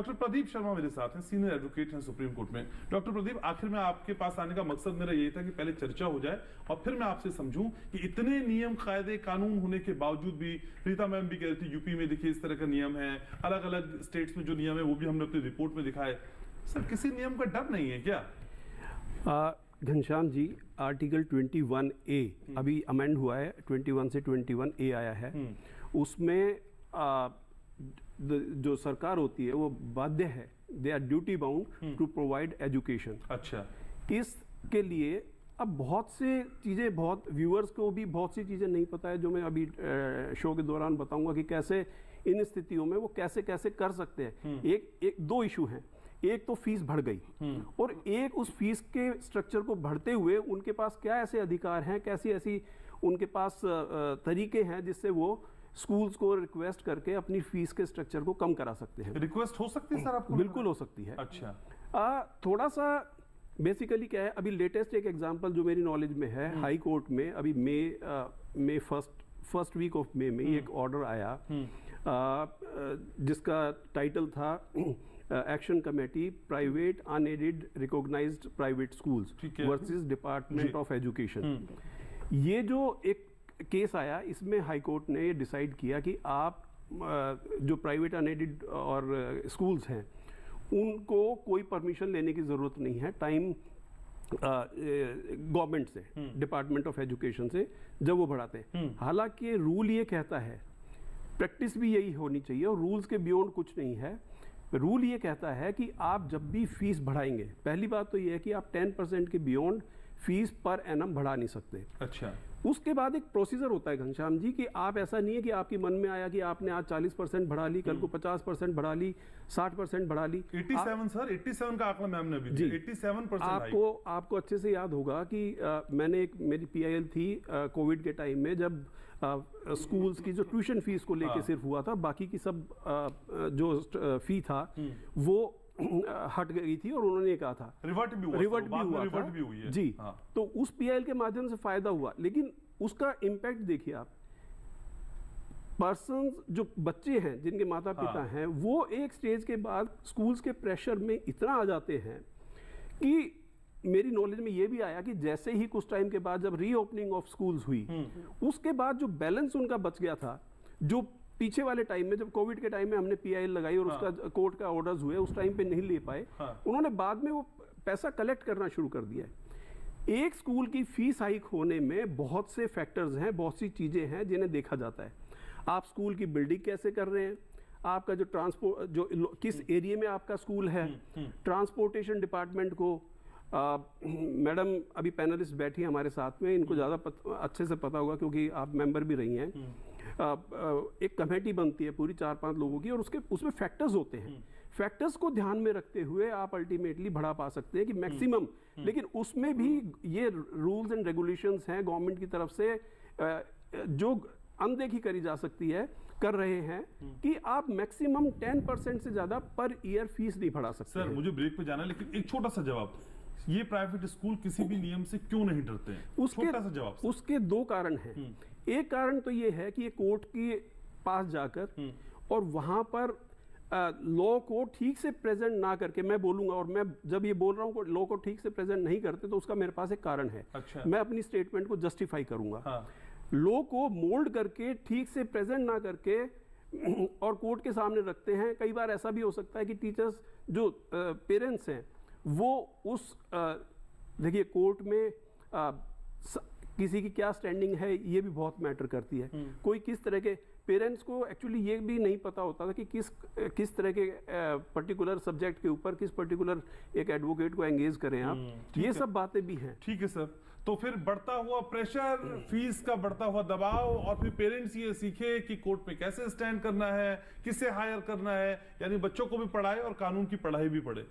Doctor Pradeep Sharma मेरे साथ हैं, सीनियर एडवोकेट हैं सुप्रीम कोर्ट में। डॉक्टर प्रदीप, आखिर में आपके पास आने का मकसद मेरा यही था कि पहले चर्चा हो जाए और फिर मैं आपसे समझूं कि इतने नियम कायदे कानून होने के बावजूद भी, रीता मैम भी कह रही थी यूपी में देखिए इस तरह का नियम है, अलग अलग स्टेट्स में जो नियम है वो भी हमने अपनी रिपोर्ट में दिखाए। सर, किसी नियम का डर नहीं है क्या? घनश्याम जी, आर्टिकल 21A अभी अमेंड हुआ है, 21 से 21A आया है। उसमें जो सरकार होती है वो बाध्य है, they are duty bound to provide education. अच्छा, इसके लिए अब बहुत से चीज़ें, बहुत व्यूअर्स को भी बहुत सी चीज़ें नहीं पता है, जो मैं अभी शो के दौरान बताऊंगा कि कैसे इन स्थितियों में वो कैसे कैसे कर सकते हैं। एक दो इशू हैं। एक तो फीस बढ़ गई और एक उस फीस के स्ट्रक्चर को बढ़ते हुए उनके पास क्या ऐसे अधिकार हैं, कैसी ऐसी उनके पास तरीके हैं जिससे वो स्कूल्स को रिक्वेस्ट करके अपनी फीस के स्ट्रक्चर को कम करा सकते हैं। रिक्वेस्ट हो सकती है सर आपको? बिल्कुल हो सकती है। अच्छा, थोड़ा सा बेसिकली क्या है, अभी लेटेस्ट एक एग्जांपल जो मेरी नॉलेज में है, हाई कोर्ट में अभी मई फर्स्ट वीक ऑफ मई में एक ऑर्डर आया जिसका टाइटल था action committee private unaided recognised private schools versus department of education. ये जो एक केस आया, इसमें हाई कोर्ट ने ये डिसाइड किया कि आप जो प्राइवेट अनएडेड और स्कूल्स हैं उनको कोई परमिशन लेने की ज़रूरत नहीं है टाइम गवर्नमेंट से, डिपार्टमेंट ऑफ एजुकेशन से, जब वो बढ़ाते हैं। हालांकि रूल ये कहता है, प्रैक्टिस भी यही होनी चाहिए और रूल्स के बियॉन्ड कुछ नहीं है। रूल ये कहता है कि आप जब भी फीस बढ़ाएंगे, पहली बात तो ये है कि आप 10% के बियॉन्ड फीस पर एनम बढ़ा नहीं सकते। अच्छा, उसके बाद एक प्रोसीजर होता है घनश्याम जी कि आप, ऐसा नहीं है कि आपके मन में आया कि आपने आज 40% बढ़ा ली, कल को 50% बढ़ा ली, 60% बढ़ा ली। 87 सर, 87 का आंकड़ा मैम ने अभी दिया, 87%। आपको अच्छे से याद होगा कि मैंने मेरी PIL थी कोविड के टाइम में, जब स्कूल्स की जो ट्यूशन फीस को लेके सिर्फ हुआ था, बाकी की सब जो फी था वो हट गई थी और उन्होंने कहा था रिवर्ट भी हुई है जी। तो उस PIL के माध्यम से फायदा हुआ, लेकिन उसका इम्पैक्ट देखिए आप, पर्सन्स जो बच्चे हैं जिनके माता पिता हैं वो एक स्टेज के बाद स्कूल्स के प्रेशर में इतना आ जाते हैं कि मेरी नॉलेज में ये भी आया कि जैसे ही कुछ टाइम के बाद जब रीओपनिंग ऑफ स्कूल्स हुई, उसके बाद जो बैलेंस उनका बच गया था, जो पीछे वाले टाइम में जब कोविड के टाइम में हमने PIL लगाई और उसका कोर्ट का ऑर्डर्स हुए, उस टाइम पे नहीं ले पाए, उन्होंने बाद में वो पैसा कलेक्ट करना शुरू कर दिया है। एक स्कूल की फीस हाइक होने में बहुत से फैक्टर्स हैं, बहुत सी चीज़ें हैं जिन्हें देखा जाता है। आप स्कूल की बिल्डिंग कैसे कर रहे हैं, आपका जो ट्रांसपोर्ट, जो किस एरिया में आपका स्कूल है, ट्रांसपोर्टेशन डिपार्टमेंट को, मैडम अभी पैनलिस्ट बैठी हैं हमारे साथ में, इनको ज़्यादा अच्छे से पता होगा क्योंकि आप मेंबर भी रही हैं। एक कमेटी बनती है पूरी 4-5 लोगों की और उसमें फैक्टर्स होते हैं। फैक्टर्स को ध्यान में रखते हुए आप अल्टीमेटली बढ़ा पा सकते हैं कि मैक्सिमम, लेकिन उसमें भी ये रूल्स एंड रेगुलेशंस हैं गवर्नमेंट की तरफ से जो अनदेखी करी जा सकती है, कर रहे हैं कि आप मैक्सिमम 10% से ज़्यादा पर ईयर फीस नहीं बढ़ा सकते। सर, मुझे ब्रेक पे जाना है, लेकिन एक छोटा सा जवाब, ये प्राइवेट स्कूल किसी भी नियम से क्यों नहीं डरते हैं? छोटा सा जवाब। उसके 2 कारण हैं। एक कारण तो ये है कि ये कोर्ट के पास जाकर और वहां पर लॉ को ठीक से प्रेजेंट ना करके, मैं बोलूंगा, और मैं जब ये बोल रहा हूँ लॉ को ठीक से प्रेजेंट नहीं करते तो उसका मेरे पास एक कारण है। अच्छा। मैं अपनी स्टेटमेंट को जस्टिफाई करूंगा। लॉ को मोल्ड करके ठीक से प्रेजेंट ना करके और कोर्ट के सामने रखते हैं। कई बार ऐसा भी हो सकता है कि टीचर्स जो पेरेंट्स हैं वो उस देखिए कोर्ट में किसी की क्या स्टैंडिंग है ये भी बहुत मैटर करती है। कोई किस तरह के, पेरेंट्स को एक्चुअली ये भी नहीं पता होता था कि किस तरह के पर्टिकुलर सब्जेक्ट के ऊपर किस पर्टिकुलर एक एडवोकेट को एंगेज करें आप। ये सब बातें भी हैं। ठीक है सर, तो फिर बढ़ता हुआ प्रेशर, फीस का बढ़ता हुआ दबाव, और फिर पेरेंट्स ये सीखे कि कोर्ट में कैसे स्टैंड करना है, किसे हायर करना है, यानी बच्चों को भी पढ़ाए और कानून की पढ़ाई भी पढ़े।